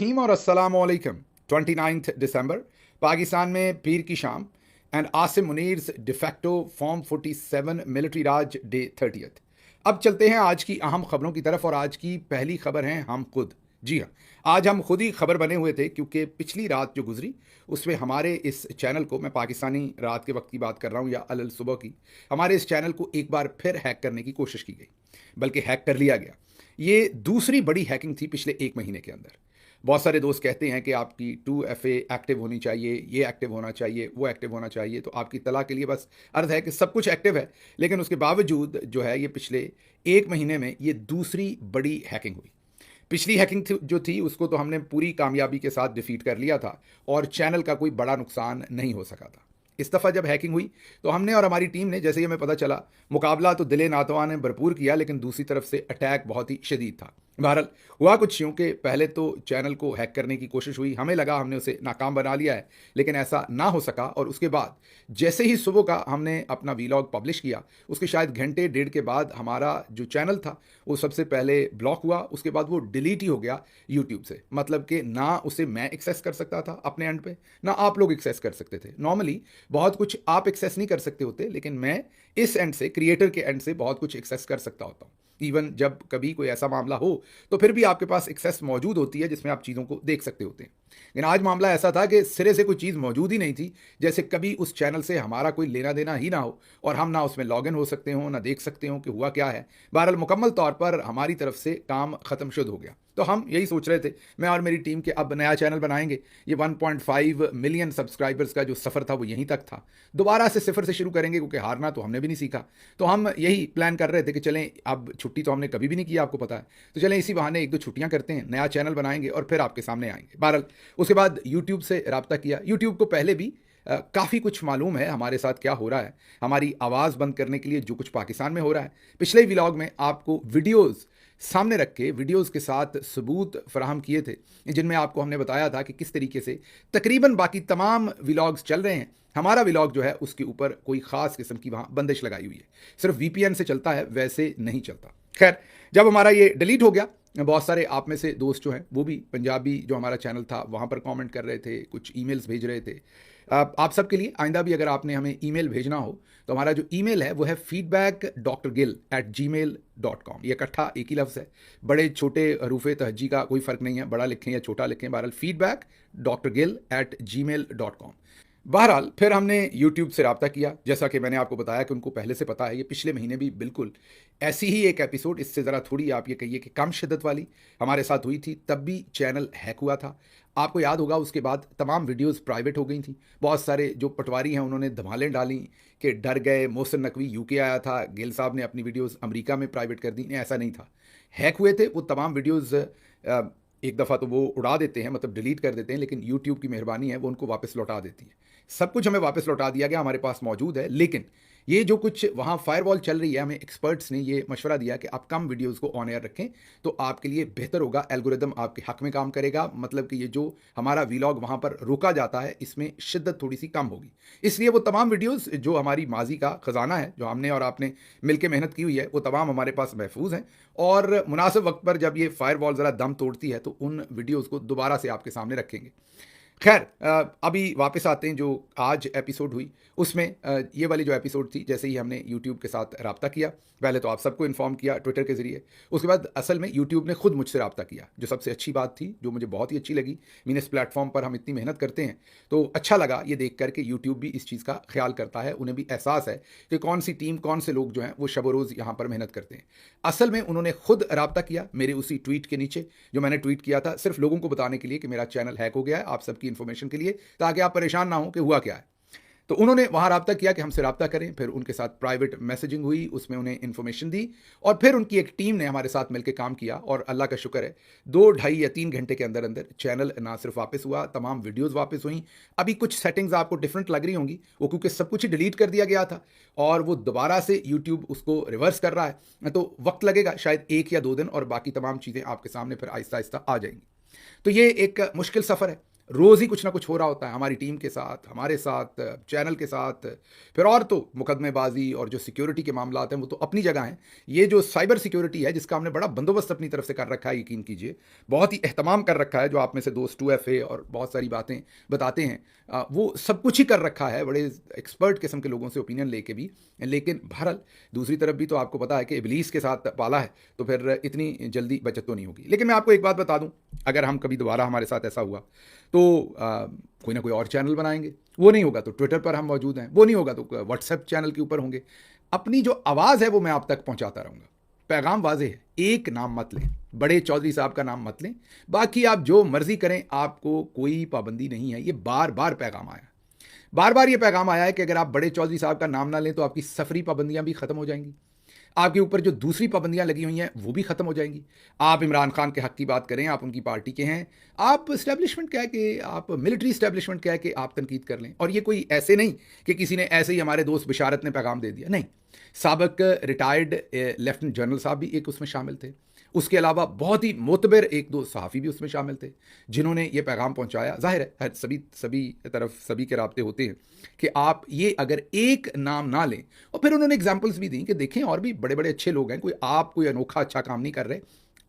रहीम और अस्सलाम वालेकुम। 29 दिसंबर पाकिस्तान में पीर की शाम and Asim Munir's de facto form 47 military raj day 30th। अब चलते हैं आज की अहम खबरों की तरफ और आज की पहली खबर है हम खुद। जी हाँ, आज हम खुद ही खबर बने हुए थे क्योंकि पिछली रात जो गुजरी उसमें हमारे इस चैनल को, मैं पाकिस्तानी रात के वक्त की बात कर रहा हूँ या अलल सुबह की, हमारे इस चैनल को एक बार फिर हैक करने की कोशिश की गई, बल्कि हैक कर लिया गया। ये दूसरी बड़ी हैकिंग थी पिछले एक महीने के अंदर। बहुत सारे दोस्त कहते हैं कि आपकी 2FA एक्टिव होनी चाहिए, ये एक्टिव होना चाहिए, वो एक्टिव होना चाहिए। तो आपकी तलाह के लिए बस अर्थ है कि सब कुछ एक्टिव है, लेकिन उसके बावजूद जो है ये पिछले एक महीने में ये दूसरी बड़ी हैकिंग हुई। पिछली हैकिंग जो थी उसको तो हमने पूरी कामयाबी के साथ डिफीट कर लिया था और चैनल का कोई बड़ा नुकसान नहीं हो सका था। इस दफ़ा जब हैकिंग हुई तो हमने और हमारी टीम ने, जैसे ही हमें पता चला, मुकाबला तो दिले नातवा ने भरपूर किया, लेकिन दूसरी तरफ से अटैक बहुत ही शदीद था। बहरहाल हुआ कुछ यूँ कि पहले तो चैनल को हैक करने की कोशिश हुई, हमें लगा हमने उसे नाकाम बना लिया है, लेकिन ऐसा ना हो सका। और उसके बाद जैसे ही सुबह का हमने अपना वीलॉग पब्लिश किया, उसके शायद घंटे डेढ़ के बाद हमारा जो चैनल था वो सबसे पहले ब्लॉक हुआ। उसके बाद वो डिलीट ही हो गया यूट्यूब से, मतलब कि ना उसे मैं एक्सेस कर सकता था अपने एंड पे, ना आप लोग एक्सेस कर सकते थे। नॉर्मली बहुत कुछ आप एक्सेस नहीं कर सकते होते, लेकिन मैं इस एंड से, क्रिएटर के एंड से बहुत कुछ एक्सेस कर सकता होता हूँ। इवन जब कभी कोई ऐसा मामला हो तो फिर भी आपके पास एक्सेस मौजूद होती है जिसमें आप चीज़ों को देख सकते होते हैं। लेकिन आज मामला ऐसा था कि सिरे से कोई चीज़ मौजूद ही नहीं थी, जैसे कभी उस चैनल से हमारा कोई लेना देना ही ना हो और हम ना उसमें लॉगिन हो सकते हो, ना देख सकते हो कि हुआ क्या है। बहरहाल मुकम्मल तौर पर हमारी तरफ से काम ख़त्म शुद हो गया। तो हम यही सोच रहे थे, मैं और मेरी टीम, के अब नया चैनल बनाएंगे। ये 1.5 मिलियन सब्सक्राइबर्स का जो सफ़र था वो यहीं तक था, दोबारा से सिफर से शुरू करेंगे क्योंकि हारना तो हमने भी नहीं सीखा। तो हम यही प्लान कर रहे थे कि चलें, अब छुट्टी तो हमने कभी भी नहीं की, आपको पता है, तो चलें इसी बहाने एक दो छुट्टियां करते हैं, नया चैनल बनाएंगे और फिर आपके सामने आएंगे। बहरहाल उसके बाद यूट्यूब से रब्ता किया। यूट्यूब को पहले भी काफ़ी कुछ मालूम है हमारे साथ क्या हो रहा है, हमारी आवाज़ बंद करने के लिए जो कुछ पाकिस्तान में हो रहा है। पिछले व्लॉग में आपको वीडियोज़ सामने रख के, वीडियोस के साथ सबूत फराहम किए थे, जिनमें आपको हमने बताया था कि किस तरीके से तकरीबन बाकी तमाम व्लॉग्स चल रहे हैं, हमारा व्लॉग जो है उसके ऊपर कोई ख़ास किस्म की वहाँ बंदिश लगाई हुई है, सिर्फ VPN से चलता है, वैसे नहीं चलता। खैर, जब हमारा ये डिलीट हो गया, बहुत सारे आप में से दोस्त जो हैं वो भी पंजाबी जो हमारा चैनल था वहाँ पर कमेंट कर रहे थे, कुछ ईमेल्स भेज रहे थे। आप सबके लिए आइंदा भी अगर आपने हमें ईमेल भेजना हो तो हमारा जो ईमेल है वो है feedback.gill@gmail.com। ये इकट्ठा एक ही लफ्ज़ है, बड़े छोटे हरूफे तहज्जी का कोई फ़र्क नहीं है, बड़ा लिखें या छोटा लिखें, बहरहाल feedback.gill@gmail.com। बहरहाल फिर हमने यूट्यूब से रब्ता किया, जैसा कि मैंने आपको बताया कि उनको पहले से पता है। ये पिछले महीने भी बिल्कुल ऐसी ही एक एपिसोड, इससे ज़रा थोड़ी आप ये कहिए कि कम शिद्दत वाली, हमारे साथ हुई थी। तब भी चैनल हैक हुआ था, आपको याद होगा। उसके बाद तमाम वीडियोस प्राइवेट हो गई थी। बहुत सारे जो पटवारी हैं उन्होंने धमालें डाली कि डर गए, मोहसिन नकवी UK आया था, गिल साहब ने अपनी वीडियोस अमेरिका में प्राइवेट कर दी। ऐसा नहीं था, हैक हुए थे वो तमाम वीडियोस। एक दफ़ा तो वो उड़ा देते हैं, मतलब डिलीट कर देते हैं, लेकिन यूट्यूब की मेहरबानी है, वो उनको वापस लौटा देती है। सब कुछ हमें वापस लौटा दिया गया, हमारे पास मौजूद है। लेकिन ये जो कुछ वहाँ फायरवॉल चल रही है, हमें एक्सपर्ट्स ने ये मशवरा दिया कि आप कम वीडियोस को ऑन एयर रखें तो आपके लिए बेहतर होगा, एल्गोरिदम आपके हक में काम करेगा। मतलब कि ये जो हमारा व्लॉग वहाँ पर रोका जाता है, इसमें शिद्दत थोड़ी सी कम होगी। इसलिए वो तमाम वीडियोस जो हमारी माजी का ख़जाना है, जो हमने और आपने मिलकर मेहनत की हुई है, वो तमाम हमारे पास महफूज हैं। और मुनासिब वक्त पर जब ये फायरवॉल ज़रा दम तोड़ती है तो उन वीडियोज़ को दोबारा से आपके सामने रखेंगे। खैर, अभी वापस आते हैं जो आज एपिसोड हुई उसमें। ये वाली जो एपिसोड थी, जैसे ही हमने यूट्यूब के साथ रब्ता किया, पहले तो आप सबको इन्फॉर्म किया ट्विटर के ज़रिए, उसके बाद असल में यूट्यूब ने खुद मुझसे रब्ता किया, जो सबसे अच्छी बात थी, जो मुझे बहुत ही अच्छी लगी। मीन इस प्लेटफॉर्म पर हम इतनी मेहनत करते हैं तो अच्छा लगा ये देख कर के यूट्यूब भी इस चीज़ का ख्याल करता है, उन्हें भी एहसास है कि कौन सी टीम, कौन से लोग जो हैं वो शब रोज़ यहाँ पर मेहनत करते हैं। असल में उन्होंने खुद रब्ता किया मेरे उसी ट्वीट के नीचे जो मैंने ट्वीट किया था, सिर्फ लोगों को बताने के लिए कि मेरा चैनल हैक हो गया है, आप सबकी इन्फॉर्मेशन के लिए, ताकि आप परेशान ना हो कि हुआ क्या है। तो उन्होंने वहाँ रब्ता किया कि हमसे रब्ता करें, फिर उनके साथ प्राइवेट मैसेजिंग हुई, उसमें उन्हें इन्फॉर्मेशन दी और फिर उनकी एक टीम ने हमारे साथ मिलकर काम किया और अल्लाह का शुक्र है 2, ढाई या 3 घंटे के अंदर अंदर चैनल ना सिर्फ वापस हुआ, तमाम वीडियोज़ वापस हुई। अभी कुछ सेटिंग्स आपको डिफरेंट लग रही होंगी, वो क्योंकि सब कुछ ही डिलीट कर दिया गया था और वो दोबारा से यूट्यूब उसको रिवर्स कर रहा है, तो वक्त लगेगा, शायद 1 या 2 दिन, और बाकी तमाम चीज़ें आपके सामने फिर आहिस्ता आहिस्ता आ जाएंगी। तो ये एक मुश्किल सफ़र है। रोज़ ही कुछ ना कुछ हो रहा होता है हमारी टीम के साथ, हमारे साथ, चैनल के साथ। फिर और तो मुकदमेबाजी और जो सिक्योरिटी के मामलात हैं वो तो अपनी जगह हैं। ये जो साइबर सिक्योरिटी है जिसका हमने बड़ा बंदोबस्त अपनी तरफ से कर रखा है, यकीन कीजिए, बहुत ही एहतमाम कर रखा है। जो आप में से दोस्त 2FA और बहुत सारी बातें बताते हैं, वो सब कुछ ही कर रखा है, बड़े एक्सपर्ट किस्म के लोगों से ओपिनियन लेके भी। लेकिन बहरहाल दूसरी तरफ भी तो आपको पता है कि इबलीस के साथ पाला है, तो फिर इतनी जल्दी बचत तो नहीं होगी। लेकिन मैं आपको एक बात बता दूं, अगर हम कभी दोबारा हमारे साथ ऐसा हुआ तो कोई ना कोई और चैनल बनाएंगे। वो नहीं होगा तो ट्विटर पर हम मौजूद हैं, वो नहीं होगा तो व्हाट्सएप चैनल के ऊपर होंगे। अपनी जो आवाज़ है वो मैं आप तक पहुंचाता रहूँगा। पैगाम वाजे है, एक नाम मत लें, बड़े चौधरी साहब का नाम मत लें, बाकी आप जो मर्जी करें, आपको कोई पाबंदी नहीं है। ये बार बार पैगाम आया, बार बार ये पैगाम आया है कि अगर आप बड़े चौधरी साहब का नाम ना लें तो आपकी सफरी पाबंदियां भी खत्म हो जाएंगी, आपके ऊपर जो दूसरी पाबंदियां लगी हुई हैं वो भी खत्म हो जाएंगी। आप इमरान खान के हक की बात करें, आप उनकी पार्टी के हैं, आप इस्टेब्लिशमेंट कह के, आप मिलिट्री इस्टेब्लिशमेंट कह के आप तनकीद कर लें। और ये कोई ऐसे नहीं कि किसी ने ऐसे ही हमारे दोस्त बिशारत ने पैगाम दे दिया, नहीं। साबिक रिटायर्ड लेफ्टिनेंट जनरल साहब भी एक उसमें शामिल थे। उसके अलावा बहुत ही मोतबर एक दो सहाफ़ी भी उसमें शामिल थे जिन्होंने ये पैगाम पहुंचाया। जाहिर है सभी तरफ सभी के राब्ते होते हैं कि आप ये अगर एक नाम ना लें। और फिर उन्होंने एग्जाम्पल्स भी दी कि देखें और भी बड़े बड़े अच्छे लोग हैं, कोई अनोखा अच्छा काम नहीं कर रहे,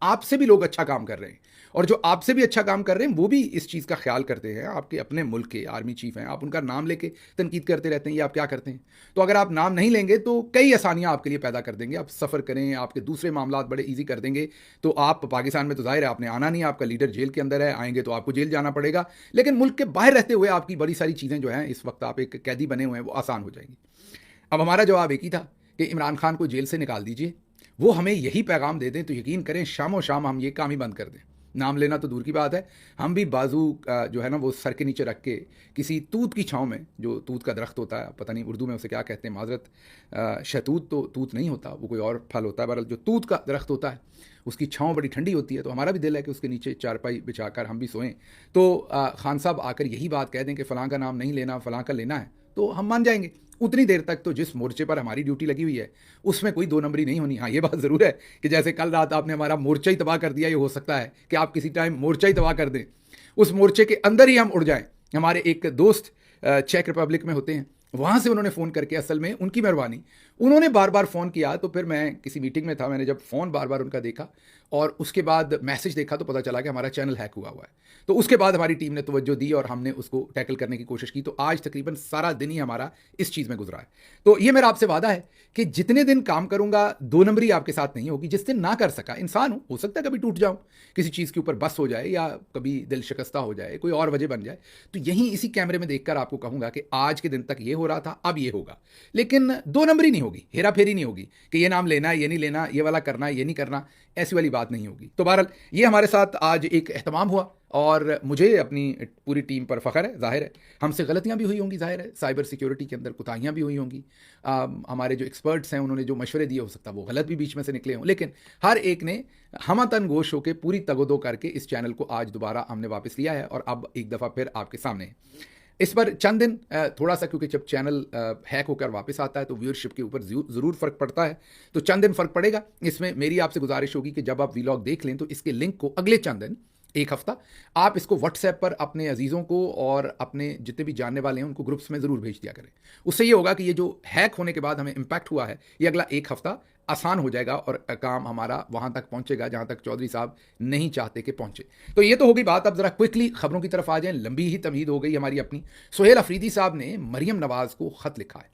आपसे भी लोग अच्छा काम कर रहे हैं। और जो आपसे भी अच्छा काम कर रहे हैं वो भी इस चीज़ का ख्याल करते हैं। आपके अपने मुल्क के आर्मी चीफ हैं, आप उनका नाम लेके तनकीद करते रहते हैं, ये आप क्या करते हैं? तो अगर आप नाम नहीं लेंगे तो कई आसानियां आपके लिए पैदा कर देंगे। आप सफ़र करें, आपके दूसरे मामलात बड़े ईजी कर देंगे। तो आप पाकिस्तान में तो जाहिर है आपने आना नहीं, आपका लीडर जेल के अंदर है, आएंगे तो आपको जेल जाना पड़ेगा। लेकिन मुल्क के बाहर रहते हुए आपकी बड़ी सारी चीज़ें जो हैं, इस वक्त आप एक कैदी बने हुए हैं, वो आसान हो जाएंगी। अब हमारा जवाब एक ही था कि इमरान खान को जेल से निकाल दीजिए। वो हमें यही पैगाम दे दें तो यकीन करें शामो शाम हम ये काम ही बंद कर दें। नाम लेना तो दूर की बात है, हम भी बाजू जो है ना वो सर के नीचे रख के किसी तूत की छांव में, जो तूत का दरख्त होता है, पता नहीं उर्दू में उसे क्या कहते हैं, माजरत, शहतूत तो तूत नहीं होता, वो कोई और फल होता है। बहरहाल जो तूत का दरख्त होता है उसकी छांव बड़ी ठंडी होती है, तो हमारा भी दिल है कि उसके नीचे चारपाई बिछाकर हम भी सोएं। तो खान साहब आकर यही बात कह दें कि फ़लाँ का नाम नहीं लेना, फ़लाँ का लेना है, तो हम मान जाएंगे। उतनी देर तक तो जिस मोर्चे पर हमारी ड्यूटी लगी हुई है उसमें कोई दो नंबरी नहीं होनी। हाँ, ये बात ज़रूर है कि जैसे कल रात आपने हमारा मोर्चा ही तबाह कर दिया, ये हो सकता है कि आप किसी टाइम मोर्चा ही तबाह कर दें, उस मोर्चे के अंदर ही हम उड़ जाएं। हमारे एक दोस्त चेक रिपब्लिक में होते हैं, वहाँ से उन्होंने फ़ोन करके, असल में उनकी मेहरबानी, उन्होंने बार बार फ़ोन किया। तो फिर मैं किसी मीटिंग में था, मैंने जब फ़ोन बार बार उनका देखा और उसके बाद मैसेज देखा तो पता चला कि हमारा चैनल हैक हुआ है। तो उसके बाद हमारी टीम ने तवज्जो दी और हमने उसको टैकल करने की कोशिश की। तो आज तकरीबन सारा दिन ही हमारा इस चीज़ में गुजरा है। तो ये मेरा आपसे वादा है कि जितने दिन काम करूंगा दो नंबरी आपके साथ नहीं होगी। जिस दिन ना कर सका, इंसान हो सकता है कभी टूट जाऊं, किसी चीज़ के ऊपर बस हो जाए या कभी दिल शिकस्ता हो जाए, कोई और वजह बन जाए, तो यहीं इसी कैमरे में देखकर आपको कहूंगा कि आज के दिन तक ये हो रहा था, अब ये होगा। लेकिन दो नंबरी नहीं होगी, हेरा फेरी नहीं होगी कि ये नाम लेना है, ये नहीं लेना, ये वाला करना है, ये नहीं करना, ऐसी वाली बात नहीं होगी। तो बहरहाल ये हमारे साथ आज एक एहतमाम हुआ और मुझे अपनी पूरी टीम पर फ़ख्र है। ज़ाहिर है हमसे गलतियां भी हुई होंगी, ज़ाहिर है साइबर सिक्योरिटी के अंदर कोताहियां भी हुई होंगी। हमारे जो एक्सपर्ट्स हैं उन्होंने जो मशवरे दिए, हो सकता है वो गलत भी बीच में से निकले हों, लेकिन हर एक ने हमतन गोश होकर पूरी तगोदो करके इस चैनल को आज दोबारा हमने वापस लिया है और अब एक दफ़ा फिर आपके सामने है। इस पर चंद दिन थोड़ा सा, क्योंकि जब चैनल हैक होकर वापस आता है तो व्यूअरशिप के ऊपर ज़रूर फ़र्क पड़ता है, तो चंद दिन फ़र्क पड़ेगा। इसमें मेरी आपसे गुजारिश होगी कि जब आप वीलॉग देख लें तो इसके लिंक को अगले चंद दिन, एक हफ्ता, आप इसको व्हाट्सएप पर अपने अजीज़ों को और अपने जितने भी जानने वाले हैं उनको ग्रुप्स में ज़रूर भेज दिया करें। उससे ये होगा कि ये जो हैक होने के बाद हमें इम्पैक्ट हुआ है, ये अगला एक हफ्ता आसान हो जाएगा और काम हमारा वहाँ तक पहुँचेगा जहाँ तक चौधरी साहब नहीं चाहते कि पहुँचे। तो ये तो होगी बात। अब ज़रा क्विकली खबरों की तरफ आ जाएं, लंबी ही तमहीद हो गई हमारी अपनी। सुहेल अफरीदी साहब ने मरियम नवाज़ को ख़त लिखा है।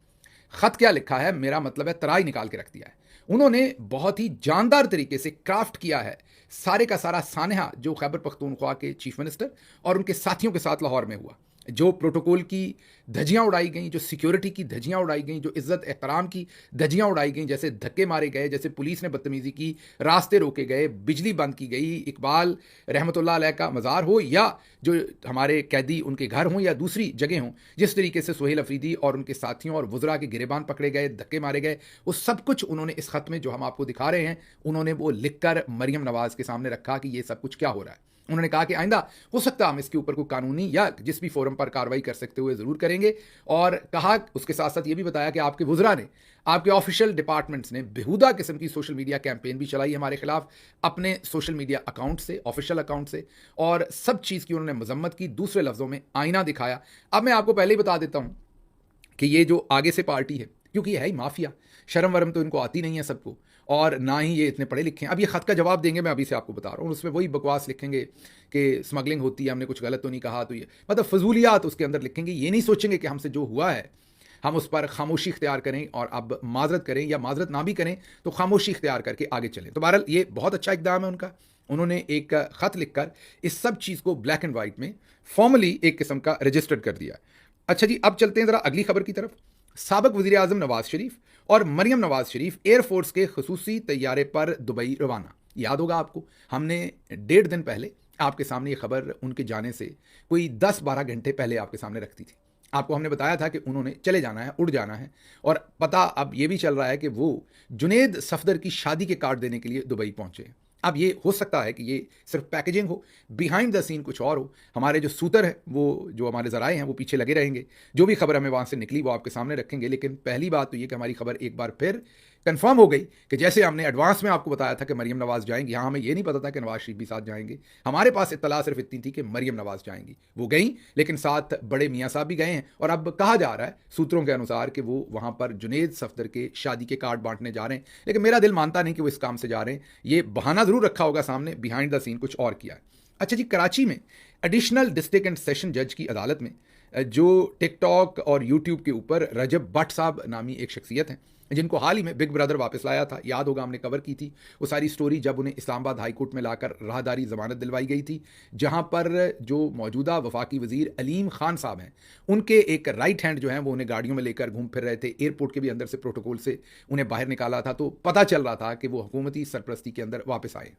ख़त क्या लिखा है, मेरा मतलब है तराई निकाल के रख दिया है। उन्होंने बहुत ही जानदार तरीके से क्राफ्ट किया है सारे का सारा सानहा जो खैबर पख्तूनख्वा के चीफ मिनिस्टर और उनके साथियों के साथ लाहौर में हुआ। जो प्रोटोकॉल की धज्जियाँ उड़ाई गई, जो सिक्योरिटी की धज्जियाँ उड़ाई गई, जो इज़्ज़त एहतराम की धज्जियाँ उड़ाई गई, जैसे धक्के मारे गए, जैसे पुलिस ने बदतमीज़ी की, रास्ते रोके गए, बिजली बंद की गई, इकबाल रहमतुल्लाह अलैह का मज़ार हो या जो हमारे कैदी उनके घर हों या दूसरी जगह हों, जिस तरीके से सुहेल अफरीदी और उनके साथियों और वज़रा के गिरेबान पकड़े गए, धक्के मारे गए, वो सब कुछ उन्होंने इस ख़त में जो हम आपको दिखा रहे हैं, उन्होंने वो लिख कर मरियम नवाज़ के सामने रखा कि ये सब कुछ क्या हो रहा है। उन्होंने कहा कि आइंदा हो सकता है हम इसके ऊपर कोई कानूनी या जिस भी फोरम पर कार्रवाई कर सकते हुए ज़रूर करेंगे। और कहा, उसके साथ साथ ये भी बताया कि आपके वुज़रा ने, आपके ऑफिशियल डिपार्टमेंट्स ने बेहुदा किस्म की सोशल मीडिया कैंपेन भी चलाई हमारे खिलाफ अपने सोशल मीडिया अकाउंट से, ऑफिशियल अकाउंट से, और सब चीज़ की उन्होंने मजम्मत की। दूसरे लफ्ज़ों में आईना दिखाया। अब मैं आपको पहले ही बता देता हूँ कि ये जो आगे से पार्टी है, क्योंकि ये है ही माफिया, शर्म वरम तो इनको आती नहीं है सबको, और ना ही ये इतने पढ़े लिखे हैं। अब ये ख़त का जवाब देंगे, मैं अभी से आपको बता रहा हूँ, उसमें वही बकवास लिखेंगे कि स्मगलिंग होती है, हमने कुछ गलत तो नहीं कहा, तो ये मतलब फजूलियात उसके अंदर लिखेंगे। ये नहीं सोचेंगे कि हमसे जो हुआ है हम उस पर खामोशी इख्तियार करें और अब माजरत करें, या माजरत ना भी करें तो खामोशी इख्तियार करके आगे चलें। तो बहरहाल ये बहुत अच्छा इक़दाम है उनका। उन्होंने एक ख़त लिखकर इस सब चीज़ को ब्लैक एंड वाइट में फॉर्मली एक किस्म का रजिस्टर्ड कर दिया। अच्छा जी, अब चलते हैं ज़रा अगली खबर की तरफ। साबिक़ वज़ीर आज़म नवाज शरीफ और मरियम नवाज शरीफ एयरफोर्स के खसूसी तैयारे पर दुबई रवाना। याद होगा आपको, हमने 1.5 दिन पहले आपके सामने ये खबर उनके जाने से कोई 10-12 घंटे पहले आपके सामने रखती थी। आपको हमने बताया था कि उन्होंने चले जाना है, उड़ जाना है, और पता अब ये भी चल रहा है कि वो जुनेद सफदर की शादी के कार्ड देने के लिए दुबई पहुंचे। अब ये हो सकता है कि ये सिर्फ पैकेजिंग हो, बिहाइंड द सीन कुछ और हो। हमारे जो सूतर हैं, वो जो हमारे ज़राए हैं, वो पीछे लगे रहेंगे। जो भी खबर हमें वहाँ से निकली वो आपके सामने रखेंगे। लेकिन पहली बात तो ये कि हमारी खबर एक बार फिर कंफर्म हो गई कि जैसे हमने एडवांस में आपको बताया था कि मरियम नवाज जाएंगी, यहाँ हमें ये नहीं पता था कि नवाज शरीफ भी साथ जाएंगे। हमारे पास इत्तला सिर्फ इतनी थी कि मरियम नवाज जाएंगी। वो गई, लेकिन साथ बड़े मियाँ साहब भी गए हैं, और अब कहा जा रहा है सूत्रों के अनुसार कि वो वहाँ पर जुनेद सफदर के शादी के कार्ड बांटने जा रहे हैं। लेकिन मेरा दिल मानता नहीं कि वो इस काम से जा रहे हैं। ये बहाना ज़रूर रखा होगा सामने, बिहाइंड द सीन कुछ और किया है। अच्छा जी, कराची में एडिशनल डिस्ट्रिक्ट एंड सेशन जज की अदालत में जो टिकटॉक और यूट्यूब के ऊपर रजब भट्ट साहब नामी एक शख्सियत हैं, जिनको हाल ही में बिग ब्रदर वापस लाया था, याद होगा हमने कवर की थी वो सारी स्टोरी, जब उन्हें इस्लामाबाद हाई कोर्ट में लाकर राहदारी ज़मानत दिलवाई गई थी, जहां पर जो मौजूदा वफाकी वज़ीर अलीम खान साहब हैं, उनके एक राइट हैंड जो है वो उन्हें गाड़ियों में लेकर घूम फिर रहे थे। एयरपोर्ट के भी अंदर से प्रोटोकॉल से उन्हें बाहर निकाला था, तो पता चल रहा था कि वो हुकूमती सरपरस्ती के अंदर वापस आए।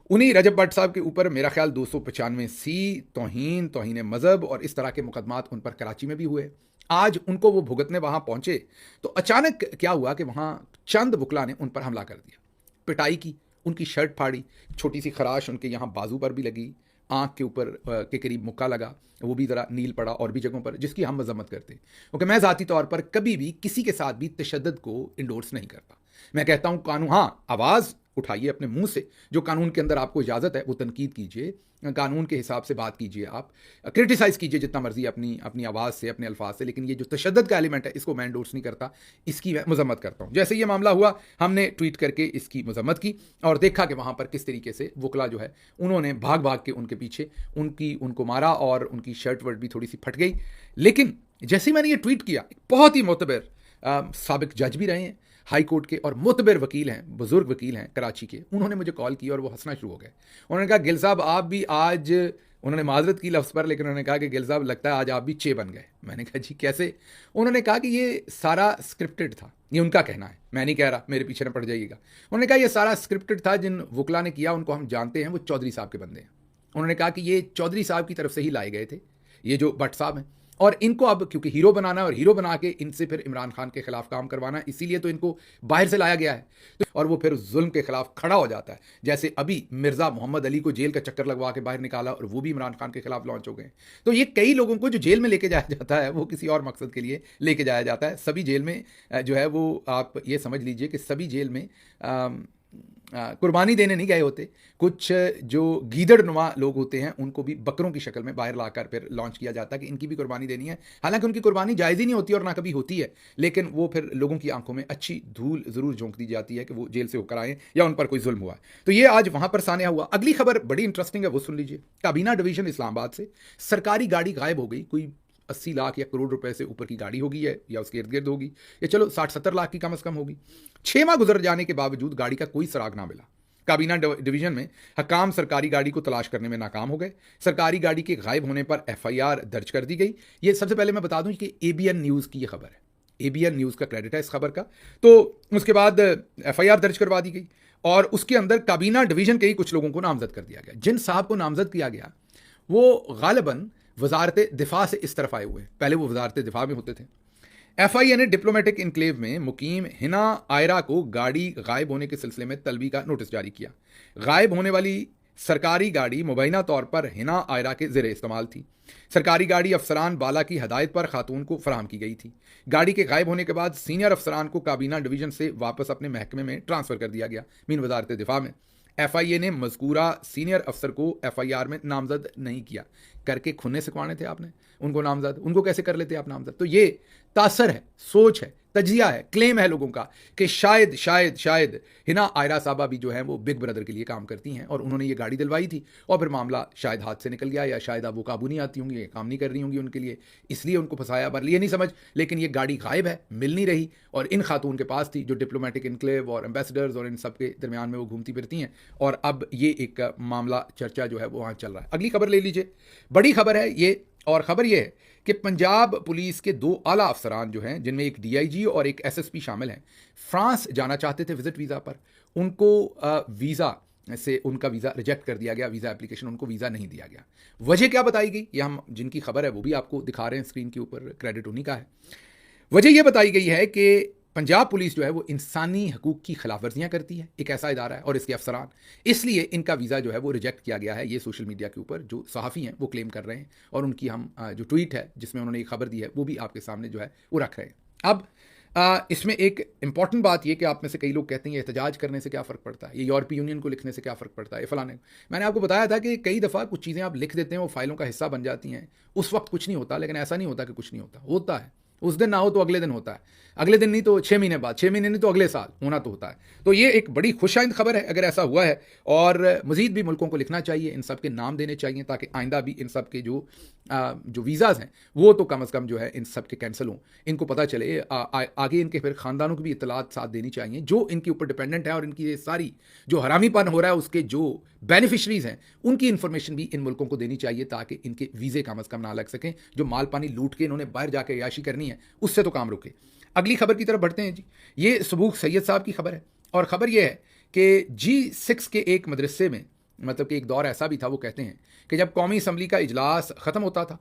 उन्हीं रजब भट्ट साहब के ऊपर मेरा ख्याल 295C तौहीन मज़हब और इस तरह के मुकदमात उन पर कराची में भी हुए। आज उनको वो भुगतने वहाँ पहुँचे तो अचानक क्या हुआ कि वहाँ चंद वकला ने उन पर हमला कर दिया, पिटाई की, उनकी शर्ट फाड़ी, छोटी सी खराश उनके यहाँ बाजू पर भी लगी, आँख के ऊपर के करीब मुक्का लगा, वो भी ज़रा नील पड़ा, और भी जगहों पर, जिसकी हम मजम्मत करते हैं। क्योंकि मैं ज़ाती तौर पर कभी भी किसी के साथ भी तशद्दुद को इंडोर्स नहीं करता। मैं कहता हूँ कानून, हाँ, आवाज़ उठाइए अपने मुंह से, जो कानून के अंदर आपको इजाज़त है वो तनकीद कीजिए, कानून के हिसाब से बात कीजिए, आप क्रिटिसाइज़ कीजिए जितना मर्जी अपनी आवाज़ से, अपने अल्फाज से। लेकिन ये जो तशद्दुद का एलिमेंट है, इसको मैं एंडोर्स नहीं करता, इसकी मैं मजम्मत करता हूँ। जैसे ये मामला हुआ, हमने ट्वीट करके इसकी मजम्मत की और देखा कि वहाँ पर किस तरीके से वकला जो है उन्होंने भाग भाग के उनके पीछे उनको मारा, और उनकी शर्ट वर्ट भी थोड़ी सी फट गई। लेकिन जैसे ही मैंने ये ट्वीट किया, बहुत ही मोतबर साबिक जज भी रहे हैं हाई कोर्ट के और मोतबर वकील हैं, बुजुर्ग वकील हैं कराची के, उन्होंने मुझे कॉल की और वो हंसना शुरू हो गए। उन्होंने कहा, गिल साहब आप भी आज, उन्होंने माजरत की लफ्ज़ पर, लेकिन उन्होंने कहा कि गिल साहब लगता है आज आप भी चे बन गए। मैंने कहा जी कैसे? उन्होंने कहा कि ये सारा स्क्रिप्टेड था। ये उनका कहना है, मैं नहीं कह रहा, मेरे पीछे न पड़ जाइएगा। उन्होंने कहा ये सारा स्क्रिप्टेड था, जिन वकला ने किया उनको हम जानते हैं, वो चौधरी साहब के बंदे हैं। उन्होंने कहा कि ये चौधरी साहब की तरफ से ही लाए गए थे, ये जो भट्ट साहब हैं, और इनको अब क्योंकि हीरो बनाना है और हीरो बना के इनसे फिर इमरान खान के खिलाफ काम करवाना, इसीलिए तो इनको बाहर से लाया गया है। और वो फिर जुल्म के खिलाफ खड़ा हो जाता है। जैसे अभी मिर्ज़ा मोहम्मद अली को जेल का चक्कर लगवा के बाहर निकाला और वो भी इमरान खान के खिलाफ लॉन्च हो गए। तो ये कई लोगों को जो जेल में लेके जाया जाता है वो किसी और मकसद के लिए लेके जाया जाता है। सभी जेल में जो है वो आप ये समझ लीजिए कि सभी जेल में कुर्बानी देने नहीं गए होते। कुछ जो गीदड़ नुमा लोग होते हैं उनको भी बकरों की शक्ल में बाहर लाकर फिर लॉन्च किया जाता है कि इनकी भी कुर्बानी देनी है। हालांकि उनकी कुर्बानी जायज़ ही नहीं होती और ना कभी होती है, लेकिन वो फिर लोगों की आंखों में अच्छी धूल ज़रूर झोंक दी जाती है कि वो जेल से होकर आए या उन पर कोई जुल्म हुआ है। तो ये आज वहाँ पर सानिया हुआ। अगली खबर बड़ी इंटरेस्टिंग है, वो सुन लीजिए। काबीना डिवीज़न इस्लामाबाद से सरकारी गाड़ी गायब हो गई। कोई 80 लाख या करोड़ रुपए से ऊपर की गाड़ी होगी है या उसके इर्द गिर्द होगी, या चलो 60-70 लाख की कम से कम होगी। 6 माह गुजर जाने के बावजूद गाड़ी का कोई सुराग ना मिला। काबीना डिवीजन में हकाम सरकारी गाड़ी को तलाश करने में नाकाम हो गए। सरकारी गाड़ी के गायब होने पर FIR दर्ज कर दी गई। ये सबसे पहले मैं बता दूं कि ABN न्यूज़ की ये खबर है, ABN न्यूज़ का क्रेडिट है इस खबर का। तो उसके बाद FIR दर्ज करवा दी गई और उसके अंदर काबीना डिवीजन के ही कुछ लोगों को नामजद कर दिया गया। जिन साहब को नामजद किया गया वो गालिबन वजारत दिफा से इस तरफ आए हुए, पहले वो वजारत दिफा में होते थे। FIA ने डिप्लोमेटिक इनक्लेव में मुकीम हिना आयरा को गाड़ी गायब होने के सिलसिले में तलबी का नोटिस जारी किया। गायब होने वाली सरकारी गाड़ी मुबैना तौर पर हिना आयरा के ज़ेरे इस्तेमाल थी। सरकारी गाड़ी अफसरान बाला की हदायत पर खातून को फराहम की गई थी। गाड़ी के गायब होने के बाद सीनियर अफसरान को काबीना डिवीज़न से वापस अपने महकमे में ट्रांसफ़र कर दिया गया। मीन वजारत दिफा में FIA ने मज़कूरा सीनियर अफसर को FIR में नामजद नहीं किया। करके खुन्ने से कौने थे आपने उनको नामजद, उनको कैसे कर लेते आप नामजद? तो ये तासर है, सोच है, तजिया है, क्लेम है लोगों का कि शायद शायद शायद हिना आयरा साहबा भी जो है वो बिग ब्रदर के लिए काम करती हैं और उन्होंने ये गाड़ी दिलवाई थी और फिर मामला शायद हाथ से निकल गया, या शायद अब वो काबू नहीं आती होंगी, काम नहीं कर रही होंगी उनके लिए, इसलिए उनको फंसाया। पर ये नहीं समझ, लेकिन ये गाड़ी गायब है, मिल नहीं रही और इन खातून के पास थी जो डिप्लोमेटिक इनक्लेव और एम्बेसडर्स और इन सब के दरमियान में वो घूमती फिरती हैं। और अब ये एक मामला चर्चा जो है वो वहाँ चल रहा है। अगली खबर ले लीजिए, बड़ी खबर है ये, और खबर ये है कि पंजाब पुलिस के 2 आला अफसरान जो हैं, जिनमें एक DIG और एक SSP शामिल हैं, फ्रांस जाना चाहते थे विजिट वीज़ा पर। उनको वीज़ा से उनका वीज़ा रिजेक्ट कर दिया गया, वीज़ा एप्लीकेशन उनको वीज़ा नहीं दिया गया। वजह क्या बताई गई, ये हम जिनकी खबर है वो भी आपको दिखा रहे हैं स्क्रीन के ऊपर, क्रेडिट उन्हीं का है। वजह यह बताई गई है कि पंजाब पुलिस जो है वो इंसानी हकूक़ की खिलाफ वर्जियाँ करती है, एक ऐसा इदारा है और इसके अफसरान, इसलिए इनका वीज़ा जो है वो रिजेक्ट किया गया है। ये सोशल मीडिया के ऊपर जो सहाफ़ी हैं वो क्लेम कर रहे हैं और उनकी हम जो ट्वीट है जिसमें उन्होंने ये खबर दी है वो भी आपके सामने जो है वो रख रहे हैं। अब इसमें एक इंपॉर्टेंट बात ये कि आप में से कई लोग कहते हैं ये एहतजाज करने से क्या फ़र्क पड़ता है, ये यूरोपीय यूनियन को लिखने से क्या फ़र्क पड़ता है, ये फलाने। मैंने आपको बताया था कि कई दफ़ा कुछ चीज़ें आप लिख देते हैं, वो फाइलों का हिस्सा बन जाती हैं, उस वक्त कुछ नहीं होता, लेकिन ऐसा नहीं होता कि कुछ नहीं होता, होता है। उस दिन ना हो तो अगले दिन होता है, अगले दिन नहीं तो 6 महीने बाद, 6 महीने नहीं तो अगले साल होना तो होता है। तो ये एक बड़ी खुशाइंद खबर है अगर ऐसा हुआ है, और मज़ीद भी मुल्कों को लिखना चाहिए, इन सब के नाम देने चाहिए ताकि आइंदा भी इन सब के जो वीज़ाज़ हैं वो तो कम अज़ कम जो है इन सब के कैंसिल हों, इनको पता चले। आगे इनके फिर ख़ानदानों की भी इत्तलात साथ देनी चाहिए जो इनके ऊपर डिपेंडेंट है, और इनकी ये सारी जो हरामीपन हो रहा है उसके जो बेनिफिशरीज़ हैं उनकी इन्फॉर्मेशन भी इन मुल्कों को देनी चाहिए ताकि इनके वीज़े कम अज़ कम ना लग सकें। जो माल पानी लूट के इन्होंने बाहर जाकर अय्याशी करनी है उससे तो काम रुके। अगली खबर की तरफ बढ़ते हैं जी। ये सबूक सैयद साहब की खबर है, और ख़बर यह है कि G6 के एक मदरसे में, मतलब कि एक दौर ऐसा भी था, वो कहते हैं कि जब कौमी असम्बली का इजलास ख़त्म होता था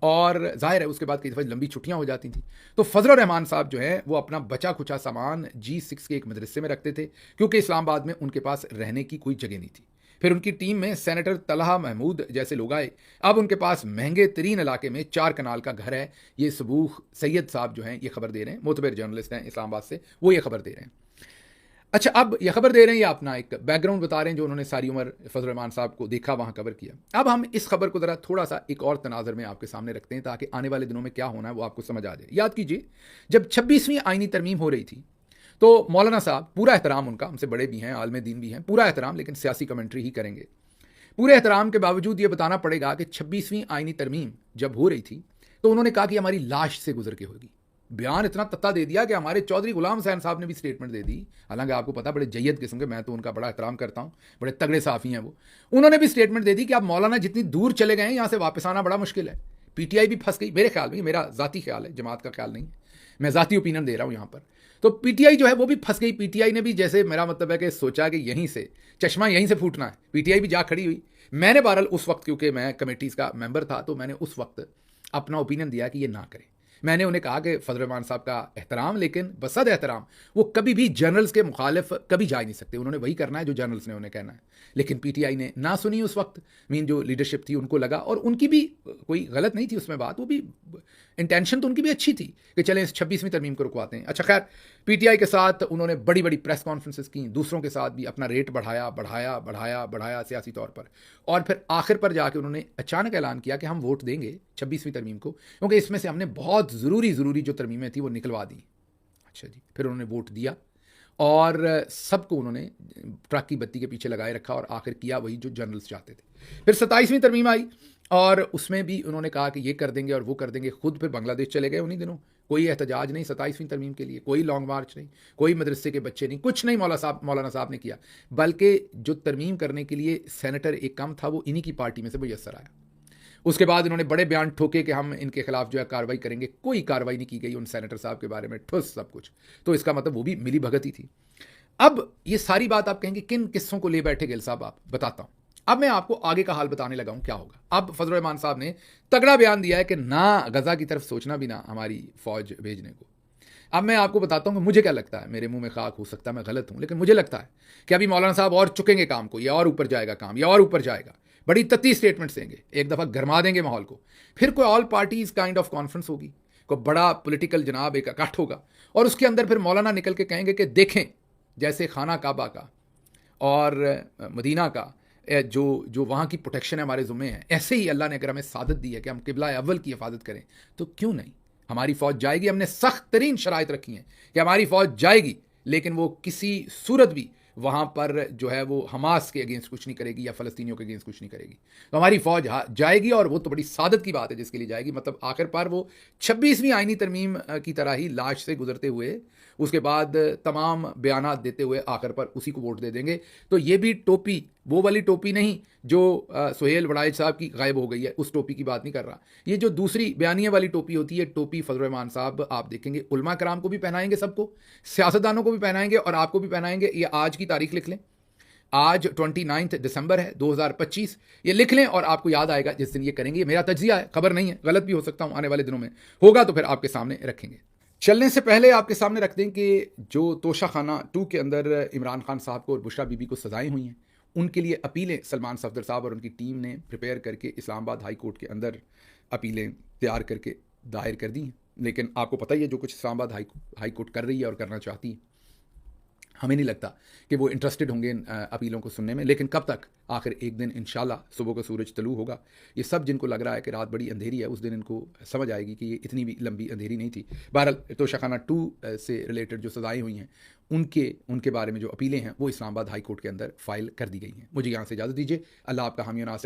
और ज़ाहिर है उसके बाद कई दफ़ा लंबी छुट्टियां हो जाती थी, तो फजल रहमान साहब जो है वो अपना बचा खुचा सामान G6 के एक मदरसे में रखते थे, क्योंकि इस्लामाबाद में उनके पास रहने की कोई जगह नहीं थी। फिर उनकी टीम में सेनेटर तलहा महमूद जैसे लोग आए। अब उनके पास महंगे तरीन इलाके में 4 कनाल का घर है। ये सबूक सैयद साहब जो हैं ये खबर दे रहे हैं, मोतबर जर्नलिस्ट हैं इस्लामाबाद से, वो ये खबर दे रहे हैं। अच्छा, अब ये खबर दे रहे हैं, ये अपना एक बैकग्राउंड बता रहे हैं जो उन्होंने सारी उम्र फजल रहमान साहब को देखा, वहाँ कवर किया। अब हम इस खबर को ज़रा थोड़ा सा एक और तनाज़र में आपके सामने रखते हैं ताकि आने वाले दिनों में क्या होना है वो आपको समझ आ जाए। याद कीजिए, जब 26वीं आइनी तरमीम हो रही थी तो मौलाना साहब, पूरा एहतराम उनका, हमसे बड़े भी हैं, आलम दीन भी हैं, पूरा एहतराम, लेकिन सियासी कमेंट्री ही करेंगे। पूरे एहतराम के बावजूद ये बताना पड़ेगा कि 26वीं आइनी तरमीम जब हो रही थी तो उन्होंने कहा कि हमारी लाश से गुजर के होगी। बयान इतना तत्ता दे दिया कि हमारे चौधरी गुलाम हुसैन साहब ने भी स्टेटमेंट दे दी, हालांकि आपको पता बड़े जय्यद किस्म के, मैं तो उनका बड़ा एहतराम करता हूँ, बड़े तगड़े साफ़ी हैं वो। उन्होंने भी स्टेटमेंट दे दी कि आप मौलाना जितनी दूर चले गए हैं यहाँ से वापस आना बड़ा मुश्किल है। PTI भी फंस गई, मेरे ख्याल में, मेरा ज़ाती ख्याल है, जमात का ख्याल नहीं, मैं ज़ाती ओपिनियन दे रहा हूँ यहाँ पर। तो PTI जो है वो भी फंस गई। PTI ने भी, जैसे मेरा मतलब है कि सोचा कि यहीं से चश्मा यहीं से फूटना है, PTI भी जा खड़ी हुई। मैंने बहरहाल उस वक्त, क्योंकि मैं कमेटीज़ का मेंबर था, तो मैंने उस वक्त अपना ओपिनियन दिया कि ये ना करें। मैंने उन्हें कहा कि फजल रहमान साहब का एहतराम, लेकिन बसद एहतराम वो कभी भी जनरल्स के मुखालिफ कभी जा ही नहीं सकते, उन्होंने वही करना है जो जनरल्स ने उन्हें कहना है। लेकिन PTI ने ना सुनी उस वक्त, मीन जो लीडरशिप थी उनको लगा, और उनकी भी कोई गलत नहीं थी उसमें बात, वो भी इंटेंशन तो उनकी भी अच्छी थी कि चलें इस 26वीं तरमीम को रुकवाते हैं। अच्छा खैर, PTI के साथ उन्होंने बड़ी बड़ी प्रेस कॉन्फ्रेंसेस की, दूसरों के साथ भी अपना रेट बढ़ाया बढ़ाया बढ़ाया बढ़ाया सियासी तौर पर, और फिर आखिर पर जाके उन्होंने अचानक ऐलान किया कि हम वोट देंगे 26वीं तरमीम को, क्योंकि इसमें से हमने बहुत ज़रूरी जो तरमीमें थी वो निकलवा दी। अच्छा जी, फिर उन्होंने वोट दिया और सबको उन्होंने ट्रक की बत्ती के पीछे लगाए रखा और आखिर किया वही जो जनरल्स चाहते थे। फिर 27वीं तरमीम आई और उसमें भी उन्होंने कहा कि ये कर देंगे और वो कर देंगे। खुद फिर बांग्लादेश चले गए उन्हीं दिनों, कोई एहतजाज नहीं 27वीं तरमीम के लिए, कोई लॉन्ग मार्च नहीं, कोई मदरसे के बच्चे नहीं, कुछ नहीं मौलाना साहब ने किया, बल्कि जो तरमीम करने के लिए सेनेटर एक कम था वो इन्हीं की पार्टी में से मुयस्सर आया। उसके बाद इन्होंने बड़े बयान ठोके कि हम इनके खिलाफ जो है कार्रवाई करेंगे। कोई कार्रवाई नहीं की गई उन सेनेटर साहब के बारे में, ठुस सब कुछ। तो इसका मतलब वो भी मिली भगत ही थी। अब ये सारी बात आप कहेंगे किन किस्सों को ले बैठे गिल साहब, आप बताता हूँ। अब मैं आपको आगे का हाल बताने लगा हूँ क्या होगा। अब फजल रहमान साहब ने तगड़ा बयान दिया है कि ना गजा की तरफ सोचना भी ना हमारी फौज भेजने को। अब मैं आपको बताता हूँ कि मुझे क्या लगता है, मेरे मुंह में खाक हो सकता है, मैं गलत हूँ, लेकिन मुझे लगता है कि अभी मौलाना साहब और चुकेंगे काम को, या और ऊपर जाएगा काम, या और ऊपर जाएगा, बड़ी तत्ती स्टेटमेंट्स देंगे, एक दफ़ा गरमा देंगे माहौल को, फिर कोई all parties kind of conference होगी, कोई बड़ा पॉलिटिकल जनाब एक इकट्ठ होगा, और उसके अंदर फिर मौलाना निकल के कहेंगे कि देखें जैसे खाना काबा का और मदीना का जो जो वहाँ की प्रोटेक्शन है हमारे ज़ुम्मे है, ऐसे ही अल्लाह ने अगर हमें सादत दी है कि हम किबला अव्वल की हिफाजत करें, तो क्यों नहीं हमारी फ़ौज जाएगी। हमने सख्त तरीन शराइत रखी हैं कि हमारी फ़ौज जाएगी, लेकिन वो किसी सूरत भी वहाँ पर जो है वो हमास के अगेंस्ट कुछ नहीं करेगी या फ़लस्तीनियों के अगेंस्ट कुछ नहीं करेगी। तो हमारी फ़ौज जाएगी, और वो तो बड़ी सादत की बात है जिसके लिए जाएगी। मतलब आखिर पर वो 26वीं आईनी तरमीम की तरह ही लाश से गुजरते हुए, उसके बाद तमाम बयानात देते हुए आखिर पर उसी को वोट दे देंगे। तो ये भी टोपी वो वाली टोपी नहीं जो सुहेल वड़ाइच साहब की गायब हो गई है, उस टोपी की बात नहीं कर रहा। ये जो दूसरी बयानिए वाली टोपी होती है, टोपी फजल रहमान साहब आप देखेंगे उलमा कराम को भी पहनाएंगे, सबको, सियासतदानों को भी पहनाएंगे और आपको भी पहनाएंगे। ये आज की तारीख लिख लें, आज 29 दिसंबर है 2025, ये लिख लें और आपको याद आएगा जिस दिन ये करेंगे। ये मेरा तज्जिया है, खबर नहीं है, गलत भी हो सकता हूँ, आने वाले दिनों में होगा तो फिर आपके सामने रखेंगे। चलने से पहले आपके सामने रख दें कि जो तोशा खाना 2 के अंदर इमरान खान साहब को और बुशरा बीबी को सजाएं हुई हैं, उनके लिए अपीलें सलमान सफदर साहब और उनकी टीम ने प्रिपेयर करके इस्लामाबाद हाई कोर्ट के अंदर अपीलें तैयार करके दायर कर दी हैं। लेकिन आपको पता ही है जो कुछ इस्लामाबाद हाई कोर्ट कर रही है और करना चाहती है, हमें नहीं लगता कि वो इंटरेस्टेड होंगे इन अपीलों को सुनने में। लेकिन कब तक, आखिर एक दिन इंशाल्लाह सुबह को सूरज तलू होगा। ये सब जिनको लग रहा है कि रात बड़ी अंधेरी है, उस दिन इनको समझ आएगी कि ये इतनी भी लंबी अंधेरी नहीं थी। बहरहाल तोशा खाना 2 से रिलेटेड जो सजाएं हुई हैं, उनके बारे में जो अपीलें हैं वो इस्लामाबाद हाई कोर्ट के अंदर फाइल कर दी गई हैं। मुझे यहाँ से इजाज़त दीजिए। अल्लाह आपका हामी और नासिर